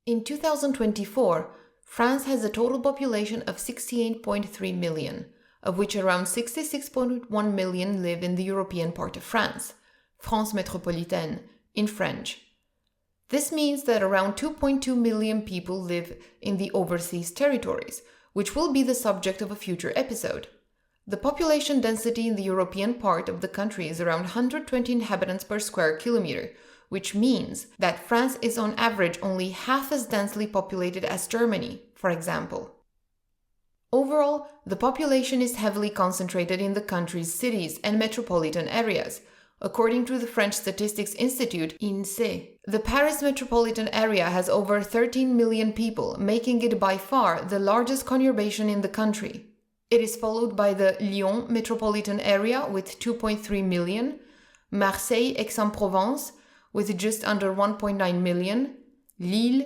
In 2024, France has a total population of 68.3 million, of which around 66.1 million live in the European part of France, France métropolitaine, in French. This means that around 2.2 million people live in the overseas territories, which will be the subject of a future episode. The population density in the European part of the country is around 120 inhabitants per square kilometer, which means that France is on average only half as densely populated as Germany, for example. Overall, the population is heavily concentrated in the country's cities and metropolitan areas. According to the French Statistics Institute, INSEE, the Paris metropolitan area has over 13 million people, making it by far the largest conurbation in the country. It is followed by the Lyon metropolitan area with 2.3 million, Marseille Aix-en-Provence with just under 1.9 million, Lille,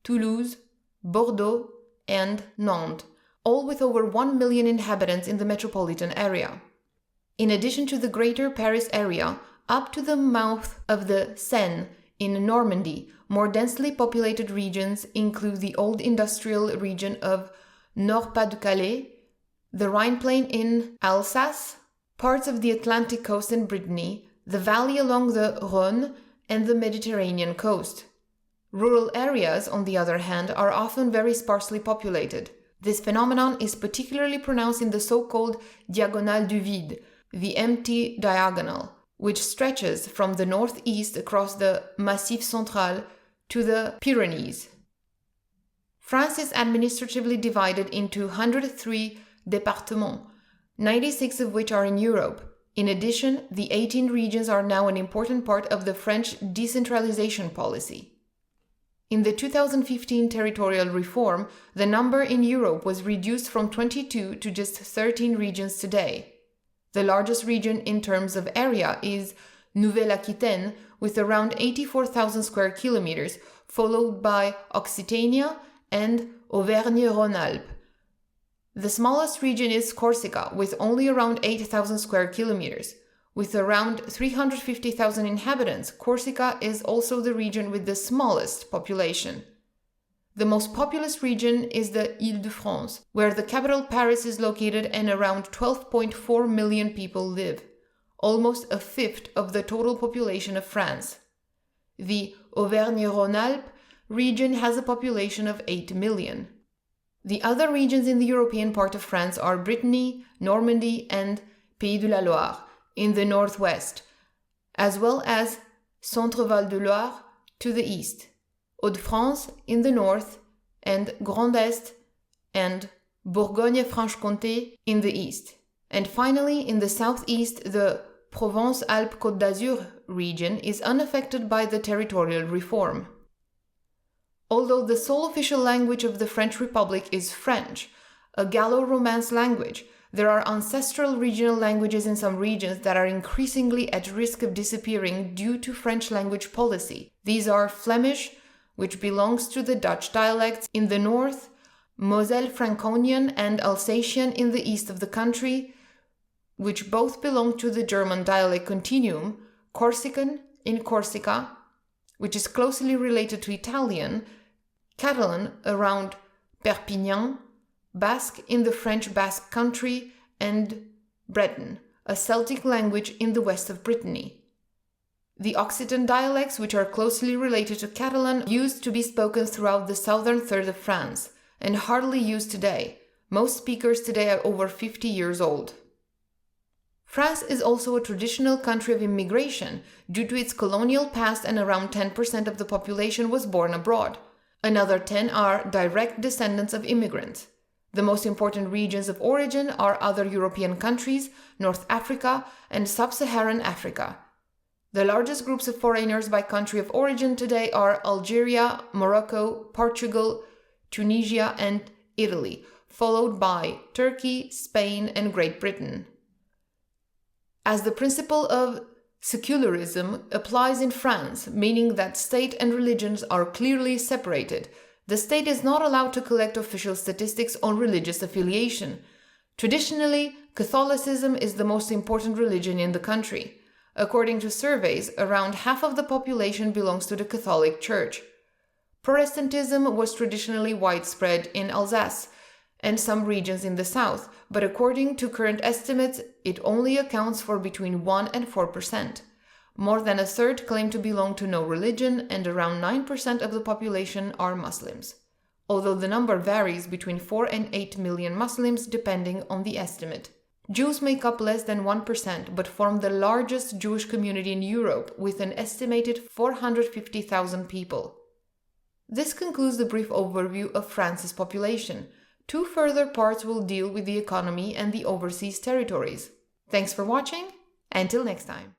Toulouse, Bordeaux, and Nantes, all with over 1 million inhabitants in the metropolitan area. In addition to the greater Paris area, up to the mouth of the Seine in Normandy, more densely populated regions include the old industrial region of Nord-Pas-de-Calais, the Rhine Plain in Alsace, parts of the Atlantic coast in Brittany, the valley along the Rhône, and the Mediterranean coast. Rural areas, on the other hand, are often very sparsely populated. This phenomenon is particularly pronounced in the so-called Diagonale du Vide, the empty diagonal, which stretches from the northeast across the Massif Central to the Pyrenees. France is administratively divided into 103 départements, 96 of which are in Europe. In addition, the 18 regions are now an important part of the French decentralization policy. In the 2015 territorial reform, the number in Europe was reduced from 22 to just 13 regions today. The largest region in terms of area is Nouvelle-Aquitaine, with around 84,000 square kilometers, followed by Occitania and Auvergne-Rhône-Alpes. The smallest region is Corsica, with only around 8,000 square kilometers. With around 350,000 inhabitants, Corsica is also the region with the smallest population. The most populous region is the Île-de-France, where the capital Paris is located and around 12.4 million people live, almost a fifth of the total population of France. The Auvergne-Rhône-Alpes region has a population of 8 million. The other regions in the European part of France are Brittany, Normandy, and Pays de la Loire in the northwest, as well as Centre-Val de Loire to the east, Hauts-de-France in the north, and Grand Est and Bourgogne-Franche-Comté in the east. And finally, in the southeast, the Provence-Alpes-Côte d'Azur region is unaffected by the territorial reform. Although the sole official language of the French Republic is French, a Gallo-Romance language, there are ancestral regional languages in some regions that are increasingly at risk of disappearing due to French language policy. These are Flemish, which belongs to the Dutch dialects in the north, Moselle Franconian and Alsatian in the east of the country, which both belong to the German dialect continuum, Corsican in Corsica, which is closely related to Italian, Catalan around Perpignan, Basque in the French Basque country, and Breton, a Celtic language in the west of Brittany. The Occitan dialects, which are closely related to Catalan, used to be spoken throughout the southern third of France, and hardly used today. Most speakers today are over 50 years old. France is also a traditional country of immigration due to its colonial past, and around 10% of the population was born abroad. Another 10 are direct descendants of immigrants. The most important regions of origin are other European countries, North Africa, and Sub-Saharan Africa. The largest groups of foreigners by country of origin today are Algeria, Morocco, Portugal, Tunisia, and Italy, followed by Turkey, Spain, and Great Britain. As the principle of secularism applies in France, meaning that state and religions are clearly separated, the state is not allowed to collect official statistics on religious affiliation. Traditionally, Catholicism is the most important religion in the country. According to surveys, around half of the population belongs to the Catholic Church. Protestantism was traditionally widespread in Alsace and some regions in the south, but according to current estimates, it only accounts for between 1 and 4%. More than a third claim to belong to no religion, and around 9% of the population are Muslims, although the number varies between 4 and 8 million Muslims depending on the estimate. Jews make up less than 1%, but form the largest Jewish community in Europe, with an estimated 450,000 people. This concludes the brief overview of France's population. 2 further parts will deal with the economy and the overseas territories. Thanks for watching. Until next time.